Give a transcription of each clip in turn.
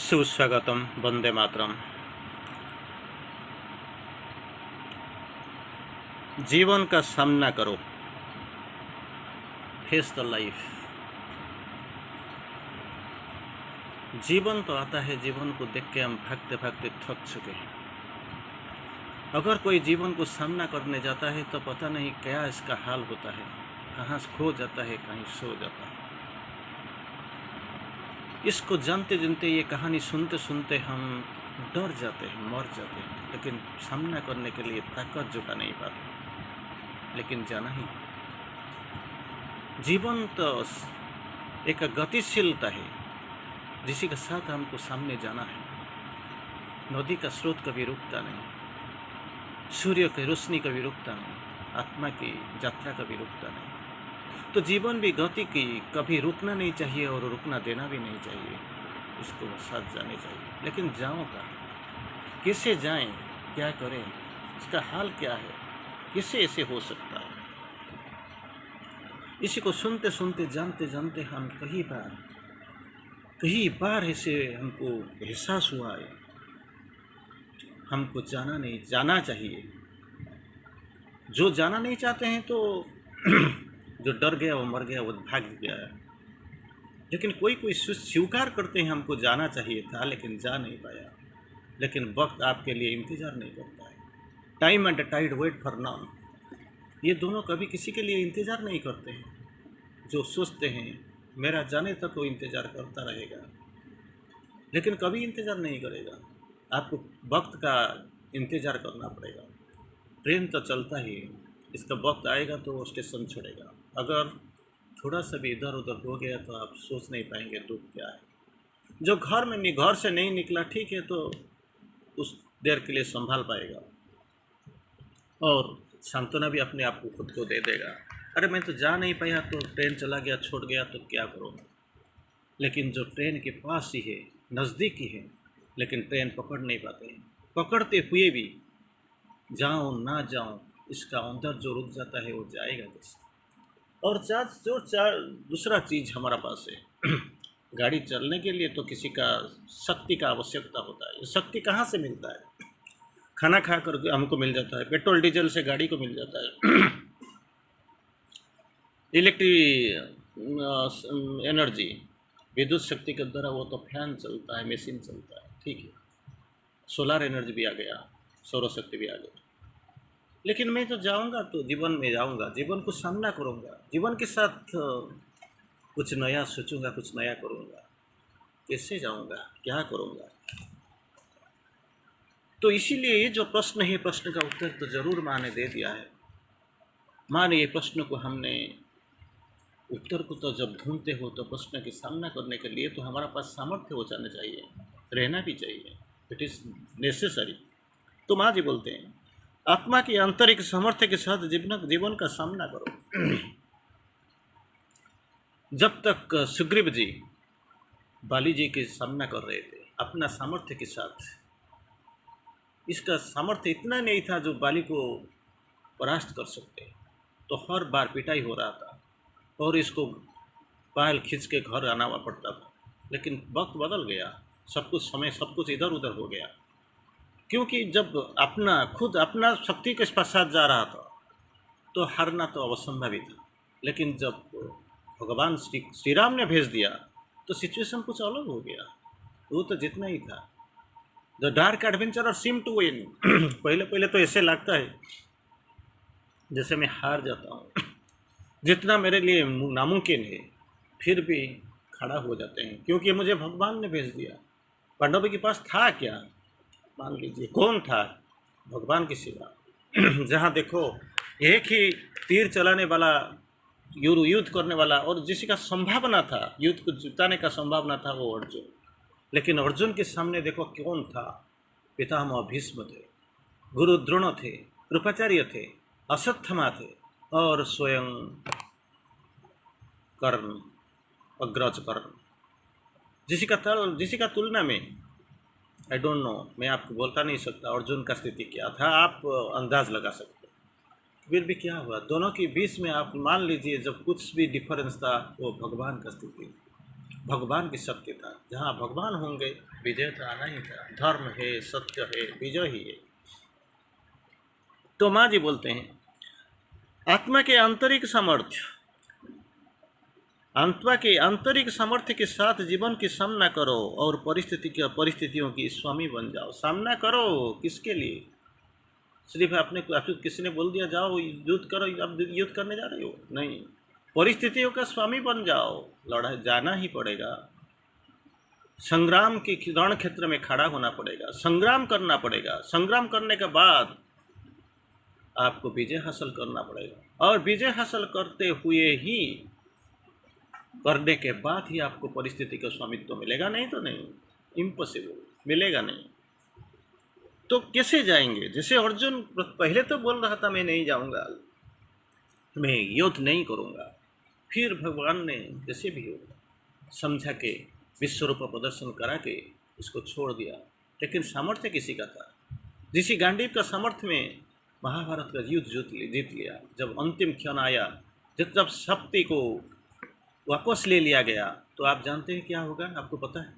सुस्वागतम वंदे मातरम। जीवन का सामना करो, फेस द लाइफ। जीवन तो आता है, जीवन को देख के हम भागते भागते थक चुके हैं। अगर कोई जीवन को सामना करने जाता है तो पता नहीं क्या इसका हाल होता है, कहाँ खो जाता है, कहीं सो जाता है। इसको जानते जानते, ये कहानी सुनते सुनते हम डर जाते हैं, मर जाते हैं, लेकिन सामना करने के लिए ताकत जुटा नहीं पाते। लेकिन जाना ही, जीवन तो एक गतिशीलता है जिसी के साथ हमको सामने जाना है। नदी का स्रोत कभी रुकता नहीं, सूर्य की रोशनी कभी रुकता नहीं, आत्मा की यात्रा कभी रुकता नहीं। तो जीवन भी गति की कभी रुकना नहीं चाहिए और रुकना देना भी नहीं चाहिए, इसको साथ जाने चाहिए। लेकिन जाओ का कैसे जाएं, क्या करें, इसका हाल क्या है, कैसे ऐसे हो सकता है। इसी को सुनते सुनते, जानते जानते हम कई बार ऐसे हमको एहसास हुआ है, हमको जाना चाहिए। जो जाना नहीं चाहते हैं तो जो डर गया वो मर गया, वो भाग गया। लेकिन कोई स्वीकार करते हैं हमको जाना चाहिए था लेकिन जा नहीं पाया। लेकिन वक्त आपके लिए इंतज़ार नहीं करता है। Time and tide wait for none, ये दोनों कभी किसी के लिए इंतज़ार नहीं करते हैं। जो सोचते हैं मेरा जाने तक वो इंतज़ार करता रहेगा, लेकिन कभी इंतज़ार नहीं करेगा। आपको वक्त का इंतज़ार करना पड़ेगा। ट्रेन तो चलता ही है, इसका वक्त आएगा तो वो स्टेशन छोड़ेगा। अगर थोड़ा सा भी इधर उधर हो गया तो आप सोच नहीं पाएंगे दुख क्या है। जो घर से नहीं निकला, ठीक है, तो उस देर के लिए संभाल पाएगा और सांत्वना भी अपने आप को खुद को दे देगा। अरे मैं तो जा नहीं पाया, तो ट्रेन चला गया, छोड़ गया, तो क्या करूँगा। लेकिन जो ट्रेन के पास ही है, नज़दीक ही है, लेकिन ट्रेन पकड़ नहीं पाते हैं, पकड़ते हुए भी जाऊँ ना जाऊँ, इसका अंदर जो रुक जाता है वो जाएगा कैसे। और दूसरा चीज़ हमारा पास है गाड़ी चलने के लिए तो किसी का शक्ति का आवश्यकता होता है। शक्ति कहाँ से मिलता है? खाना खा कर हमको मिल जाता है, पेट्रोल डीजल से गाड़ी को मिल जाता है एनर्जी, विद्युत शक्ति के द्वारा वो तो फैन चलता है, मशीन चलता है, ठीक है। सोलार एनर्जी भी आ गया, सौर शक्ति भी आ गई। लेकिन मैं तो जाऊंगा तो जीवन में जाऊंगा, जीवन को सामना करूंगा, जीवन के साथ कुछ नया सोचूंगा, कुछ नया करूंगा। कैसे जाऊंगा, क्या करूंगा। तो इसीलिए ये जो प्रश्न है, प्रश्न का उत्तर तो जरूर माँ ने दे दिया है। माँ ने ये प्रश्न को, हमने उत्तर को तो जब ढूंढते हो तो प्रश्न के सामना करने के लिए तो हमारा पास सामर्थ्य हो जाना चाहिए, रहना भी चाहिए। It is necessary. तो माँ जी बोलते हैं, आत्मा की आंतरिक सामर्थ्य के साथ जीवन का सामना करो। जब तक सुग्रीव जी बाली जी के सामना कर रहे थे अपना सामर्थ्य के साथ, इसका सामर्थ्य इतना नहीं था जो बाली को परास्त कर सकते, तो हर बार पिटाई हो रहा था और इसको पायल खींच के घर आना पड़ता था। लेकिन वक्त बदल गया, सब कुछ इधर उधर हो गया, क्योंकि जब अपना शक्ति के पश्चात जा रहा था तो हारना तो असंभव ही था। लेकिन जब भगवान श्री राम ने भेज दिया तो सिचुएशन कुछ अलग हो गया। वो तो जितना ही था, the dark adventurer seem to win. पहले तो ऐसे लगता है जैसे मैं हार जाता हूँ, जितना मेरे लिए नामुमकिन है, फिर भी खड़ा हो जाते हैं, क्योंकि मुझे भगवान ने भेज दिया। पांडवों के पास था क्या? मान लीजिए कौन था भगवान के सिवा? जहाँ देखो एक ही तीर चलाने वाला, युद्ध करने वाला, और जिसका का संभावना था, युद्ध को जिताने का संभावना था, वो अर्जुन। लेकिन अर्जुन के सामने देखो कौन था? पितामह भीष्म थे, गुरु द्रोण थे, कृपाचार्य थे, अश्वत्थामा थे, और स्वयं कर्ण, अग्रज कर्ण, जिसी का तुलना में आई डोंट नो, मैं आपको बोलता नहीं सकता अर्जुन का स्थिति क्या था, आप अंदाज लगा सकते। फिर भी क्या हुआ, दोनों के बीच में आप मान लीजिए जब कुछ भी डिफरेंस था, वो भगवान का स्थिति। भगवान की शक्ति था। जहाँ भगवान होंगे विजय तो आना ही था। धर्म है, सत्य है, विजय ही है। तो माँ जी बोलते हैं, आत्मा के आंतरिक सामर्थ्य, आत्मा के आंतरिक सामर्थ्य के साथ जीवन की सामना करो और परिस्थितियों की स्वामी बन जाओ। सामना करो किसके लिए? सिर्फ आपको किसी ने बोल दिया जाओ युद्ध करो, अब युद्ध करने जा रहे हो? नहीं, परिस्थितियों का स्वामी बन जाओ। लड़ाई जाना ही पड़ेगा, संग्राम के रण क्षेत्र में खड़ा होना पड़ेगा, संग्राम करना पड़ेगा। संग्राम करने के बाद आपको विजय हासिल करना पड़ेगा, और विजय हासिल करने के बाद ही आपको परिस्थिति का स्वामित्व मिलेगा। नहीं तो नहीं, इम्पॉसिबल, मिलेगा नहीं। तो कैसे जाएंगे? जैसे अर्जुन पहले तो बोल रहा था मैं नहीं जाऊंगा, मैं युद्ध नहीं करूंगा, फिर भगवान ने जैसे भी हो समझा के विश्वरूप प्रदर्शन करा के उसको छोड़ दिया। लेकिन सामर्थ्य किसी का था? ऋषि गांडीव का सामर्थ्य में महाभारत का युद्ध जीत लिया। जब अंतिम क्षण आया, जब शक्ति को वापस ले लिया गया, तो आप जानते हैं क्या होगा? आपको पता है?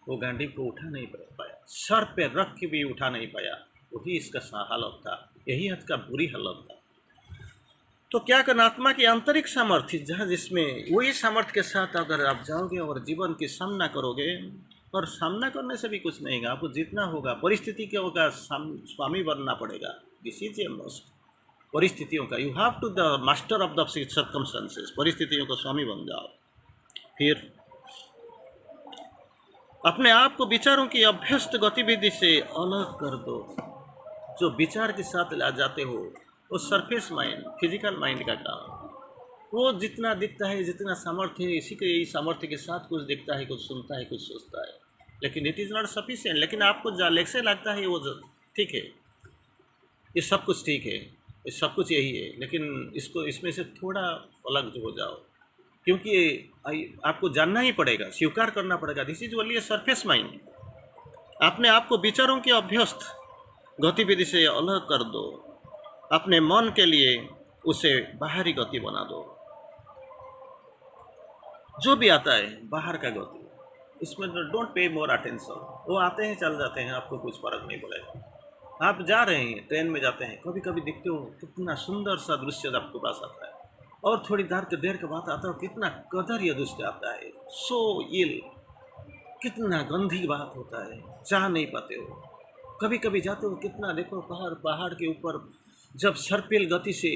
वो गांडीव को उठा नहीं पाया, सर पे रख के भी उठा नहीं पाया। वही इसका हालत था, यही हद का बुरी हालत था। तो क्या करना? आत्मा की आंतरिक सामर्थ्य, जहाँ जिसमें वही सामर्थ्य के साथ अगर आप जाओगे और जीवन की सामना करोगे, और सामना करने से भी कुछ नहीं होगा, आपको जीतना होगा। परिस्थिति के होगा स्वामी बनना पड़ेगा। This is a must. परिस्थितियों का, you have to the master of the circumstances. परिस्थितियों का स्वामी बन जाओ। फिर अपने आप को विचारों की अभ्यस्त गतिविधि से अलग कर दो। जो विचार के साथ ला जाते हो वो सरफेस माइंड, फिजिकल माइंड का काम। वो जितना दिखता है, जितना सामर्थ्य है, इसी के यही सामर्थ्य के साथ कुछ दिखता है, कुछ सुनता है, कुछ सोचता है, लेकिन इट इज़ नॉट सफिशिएंट। लेकिन आपको जैसे लगता है वो ठीक है, ये सब कुछ ठीक है, ये सब कुछ यही है, लेकिन इसमें से थोड़ा अलग हो जाओ, क्योंकि आपको जानना ही पड़ेगा, स्वीकार करना पड़ेगा। This is only a surface mind. अपने आप को विचारों की अभ्यस्त गतिविधि से अलग कर दो। अपने मन के लिए उसे बाहरी गति बना दो। जो भी आता है बाहर का गति, इसमें डोंट पे मोर अटेंशन। वो आते हैं चल जाते हैं, आपको कुछ फर्क नहीं पड़ेगा। आप जा रहे हैं, ट्रेन में जाते हैं, कभी कभी देखते हो कितना सुंदर सा दृश्य आपके पास आता है, और थोड़ी देर के बाद आता हो कितना कदर्य दृश्य आता है, सो इल, कितना गंदी बात होता है, जा नहीं पाते हो। कभी कभी जाते हो, कितना देखो पहाड़ के ऊपर जब सर्पिल गति से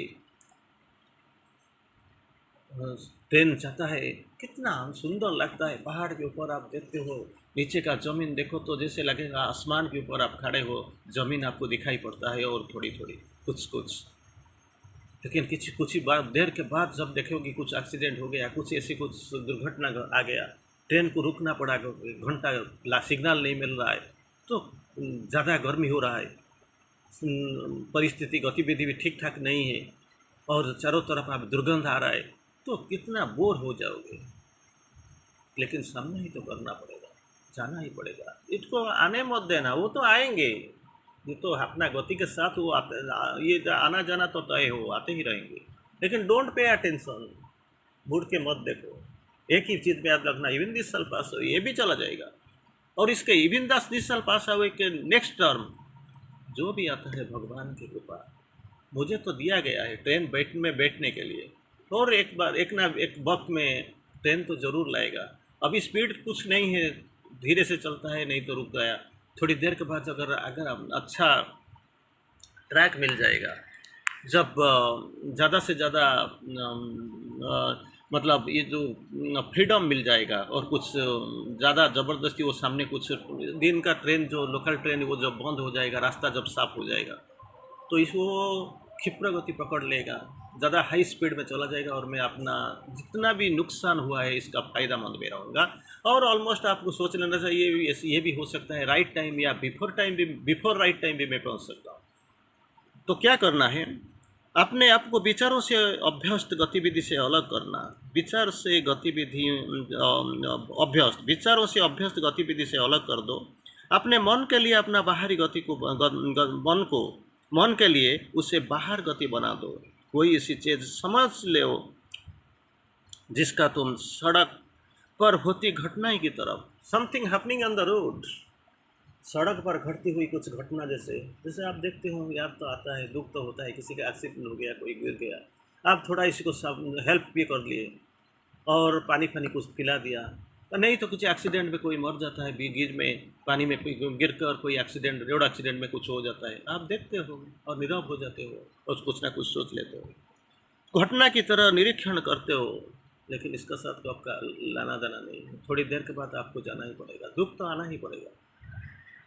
ट्रेन जाता है, कितना सुंदर लगता है। पहाड़ के ऊपर आप देखते हो, नीचे का ज़मीन देखो तो जैसे लगेगा आसमान के ऊपर आप खड़े हो, ज़मीन आपको दिखाई पड़ता है, और थोड़ी थोड़ी कुछ। लेकिन कुछ ही देर के बाद जब देखोगे कुछ एक्सीडेंट हो गया, कुछ ऐसी कुछ दुर्घटना आ गया, ट्रेन को रुकना पड़ा, घंटा सिग्नल नहीं मिल रहा है, तो ज़्यादा गर्मी हो रहा है, परिस्थिति गतिविधि भी ठीक ठाक नहीं है, और चारों तरफ आप दुर्गंध आ रहा है, तो कितना बोर हो जाओगे। लेकिन सामना ही तो करना पड़ेगा, जाना ही पड़ेगा। इसको आने मत देना, वो तो आएंगे, ये तो अपना गति के साथ वो आते, ये आना जाना तो तय हो, आते ही रहेंगे। लेकिन डोंट पे अटेंशन, मुड़ के मत देखो। एक ही चीज़ में याद रखना, इवन दिस साल पास हो, ये भी चला जाएगा, और इसके इवन दिस साल पास हुए के नेक्स्ट टर्म जो भी आता है भगवान की कृपा। मुझे तो दिया गया है ट्रेन बैठने के लिए, और एक वक्त में ट्रेन तो ज़रूर लाएगा। अभी स्पीड कुछ नहीं है, धीरे से चलता है, नहीं तो रुक गया। थोड़ी देर के बाद अगर अच्छा ट्रैक मिल जाएगा, जब ज़्यादा से ज़्यादा मतलब ये जो फ्रीडम मिल जाएगा, और कुछ ज़्यादा ज़बरदस्ती वो सामने कुछ दिन का ट्रेन, जो लोकल ट्रेन, वो जब बंद हो जाएगा, रास्ता जब साफ हो जाएगा, तो इसको क्षिप्र गति पकड़ लेगा, ज़्यादा हाई स्पीड में चला जाएगा, और मैं अपना जितना भी नुकसान हुआ है इसका फ़ायदा मंद में रहूँगा। और ऑलमोस्ट आपको सोच लेना चाहिए, ये भी हो सकता है राइट टाइम या बिफोर राइट टाइम भी मैं पहुँच सकता हूँ। तो क्या करना है? अपने आप को विचारों से अभ्यस्त गतिविधि से अलग करना। विचारों से अभ्यस्त गतिविधि से अलग कर दो। अपने मन के लिए अपना बाहरी गति को मन के लिए उसे बाहर गति बना दो। कोई ऐसी चीज़ समझ लो जिसका तुम सड़क पर होती घटनाएं की तरफ, something happening on the road, सड़क पर घटती हुई कुछ घटना, जैसे जैसे आप देखते हो, याद तो आता है, दुख तो होता है, किसी का एक्सीडेंट हो गया, कोई गिर गया, आप थोड़ा इसको सब हेल्प भी कर लिए और पानी फानी कुछ पिला दिया, और नहीं तो कुछ एक्सीडेंट में कोई मर जाता है, बीच में पानी में गिर कर कोई एक्सीडेंट, रोड एक्सीडेंट में कुछ हो जाता है, आप देखते हो और नीरव हो जाते हो और कुछ ना कुछ सोच लेते हो, घटना की तरह निरीक्षण करते हो, लेकिन इसका साथ तो आपका लाना देना नहीं है, थोड़ी देर के बाद आपको जाना ही पड़ेगा, दुख तो आना ही पड़ेगा,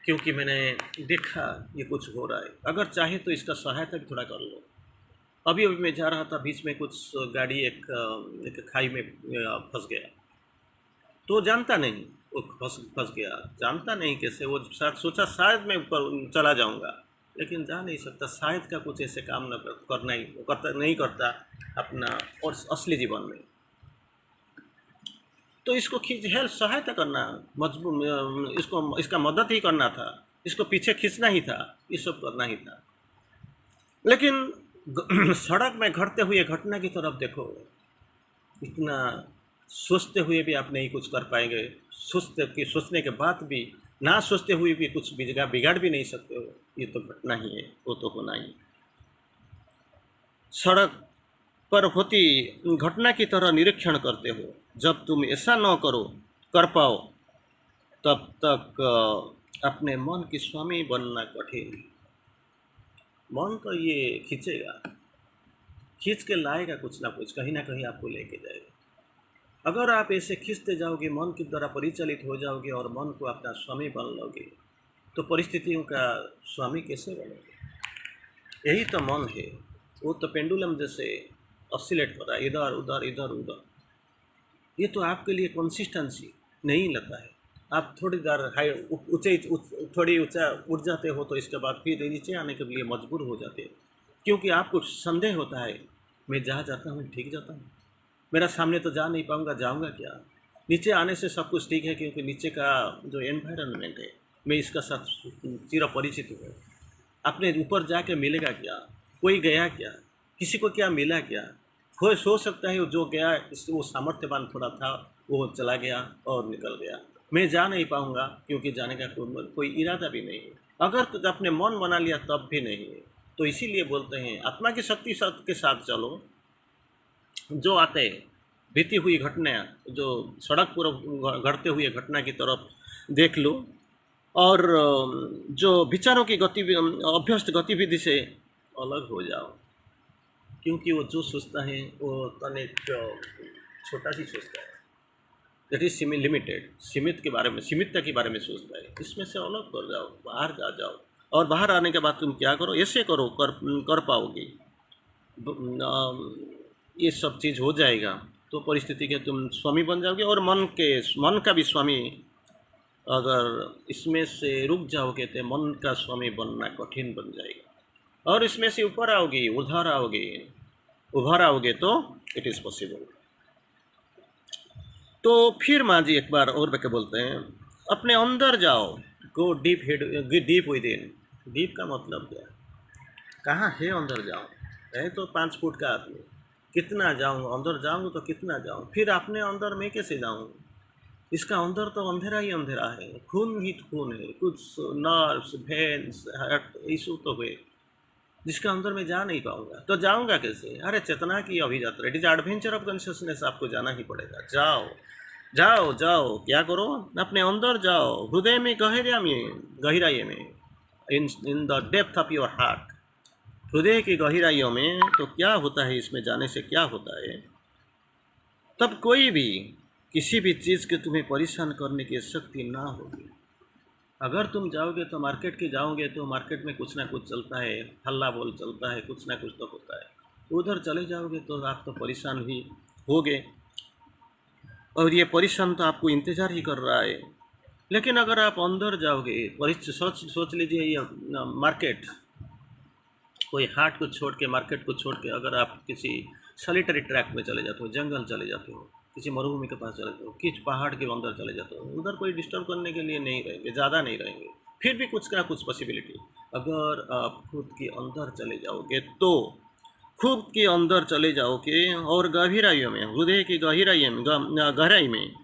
क्योंकि मैंने देखा ये कुछ हो रहा है, अगर चाहे तो इसका सहायता भी थोड़ा कर लो। अभी अभी मैं जा रहा था, बीच में कुछ गाड़ी एक खाई में फंस गया, तो जानता नहीं, वो फंस फंस गया, जानता नहीं कैसे, वो शायद सोचा शायद मैं ऊपर चला जाऊंगा, लेकिन जा नहीं सकता, शायद का कुछ ऐसे काम न करना ही करता नहीं करता अपना और असली जीवन में, तो इसको खींच हेल्प सहायता करना, मजबूर इसको इसका मदद ही करना था, इसको पीछे खींचना ही था, ये सब करना ही था, लेकिन सड़क में घटते हुए घटना की तरफ देखो, इतना सोचते हुए भी आप नहीं कुछ कर पाएंगे, सोचने के बाद भी, ना सोचते हुए भी कुछ बिगाड़ भी नहीं सकते हो, ये तो घटना ही है, वो तो होना ही। सड़क पर होती घटना की तरह निरीक्षण करते हो, जब तुम ऐसा न कर पाओ, तब तक अपने मन की स्वामी बनना कठिन। मन तो ये खींचेगा, खींच के लाएगा कुछ ना कुछ, कहीं ना कहीं आपको लेके जाएगा। अगर आप ऐसे खींचते जाओगे, मन की द्वारा परिचालित हो जाओगे और मन को अपना स्वामी बन लोगे, तो परिस्थितियों का स्वामी कैसे बनोगे? यही तो मन है, वो तो पेंडुलम जैसे ऑसिलेट कर रहा है, इधर उधर इधर उधर, ये तो आपके लिए कंसिस्टेंसी नहीं लगता है। आप थोड़ी देर हाई ऊंचे थोड़ी ऊंचा उठ जाते हो, तो इसके बाद फिर नीचे आने के लिए मजबूर हो जाते हो, क्योंकि आपको संदेह होता है, मैं जहाँ जाता हूँ ठीक जाता हूँ, मेरा सामने तो जा नहीं पाऊँगा, जाऊँगा क्या? नीचे आने से सब कुछ ठीक है, क्योंकि नीचे का जो एनवायरनमेंट है, मैं इसका साथ चिर परिचित हूँ। अपने ऊपर जाके मिलेगा क्या? कोई गया क्या? किसी को क्या मिला क्या? कोई सोच सकता है जो गया इससे वो सामर्थ्यवान थोड़ा था, वो चला गया और निकल गया, मैं जा नहीं पाऊँगा, क्योंकि जाने का कोई इरादा भी नहीं है। अगर तो अपने मन बना लिया तब भी नहीं है। तो इसीलिए बोलते हैं आत्मा की शक्ति के साथ चलो, जो आते बीती हुई घटना, जो सड़क पर घटते हुए घटना की तरफ देख लो, और जो विचारों की अभ्यस्त गतिविधि से अलग हो जाओ, क्योंकि वो जो सोचता है वो तनिक छोटा सी सोचता है, दैट इज लिमिटेड, सीमित के बारे में, सीमितता के बारे में सोचता है। इसमें से अलग कर जाओ, बाहर जा जाओ, और बाहर आने के बाद तुम क्या करो, ऐसे करो, कर पाओगे, ये सब चीज़ हो जाएगा, तो परिस्थिति के तुम स्वामी बन जाओगे। और मन का भी स्वामी, अगर इसमें से रुक जाओगे तो मन का स्वामी बनना कठिन बन जाएगा, और इसमें से ऊपर आओगे, उभर आओगे तो इट इज़ पॉसिबल। तो फिर माँ जी एक बार और बके बोलते हैं, अपने अंदर जाओ, go deep with in. Deep का मतलब क्या है? कहाँ है अंदर जाऊँ? है तो 5 फुट का आदमी, कितना जाऊँ अंदर, जाऊँ तो कितना जाऊँ, फिर अपने अंदर मैं कैसे जाऊँ? इसका अंदर तो अंधेरा ही अंधेरा है, खून ही खून है, कुछ नर्व्स, वेन्स, हार्ट इशू तो हुए, जिसका अंदर मैं जा नहीं पाऊंगा, तो जाऊंगा कैसे? अरे चेतना की अभियात्रा, it is adventure of consciousness, आपको जाना ही पड़ेगा। जाओ जाओ जाओ, क्या करो? अपने अंदर जाओ, हृदय में गहराई में, in the depth of your heart, हृदय की गहराइयों में। तो क्या होता है इसमें जाने से, क्या होता है? तब कोई भी किसी भी चीज़ के तुम्हें परेशान करने की शक्ति ना होगी। अगर तुम जाओगे तो जाओगे तो मार्केट में कुछ ना कुछ चलता है, हल्ला बोल चलता है, कुछ ना कुछ तो होता है, उधर चले जाओगे तो आप तो परेशान ही होगे, और ये परेशान तो आपको इंतज़ार ही कर रहा है। लेकिन अगर आप अंदर जाओगे, सोच लीजिए ये मार्केट, कोई हाट को छोड़ के, मार्केट को छोड़ के, अगर आप किसी सॉलिटरी ट्रैक में चले जाते हो, जंगल चले जाते हो, किसी मरुभूमि के पास चले जाते हो, किस पहाड़ के अंदर चले जाते हो, उधर कोई डिस्टर्ब करने के लिए नहीं रहेंगे, ज़्यादा नहीं रहेंगे, फिर भी कुछ ना कुछ पॉसिबिलिटी। अगर आप खुद के अंदर चले जाओगे, तो खुद के अंदर चले जाओगे और गहराइयों में, हृदय की गहराई में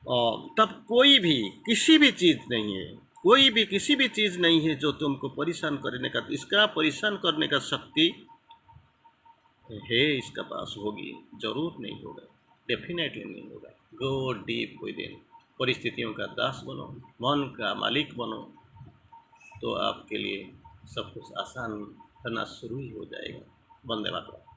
और तब कोई भी किसी भी चीज़ नहीं है, कोई भी किसी भी चीज़ नहीं है जो तुमको परेशान करने का, इसका परेशान करने का शक्ति है इसका पास, होगी, जरूर नहीं होगा, डेफिनेटली नहीं होगा। गो डीप विद इन, परिस्थितियों का दास बनो, मन का मालिक बनो, तो आपके लिए सब कुछ आसान होना शुरू ही हो जाएगा। वंदे मातरम।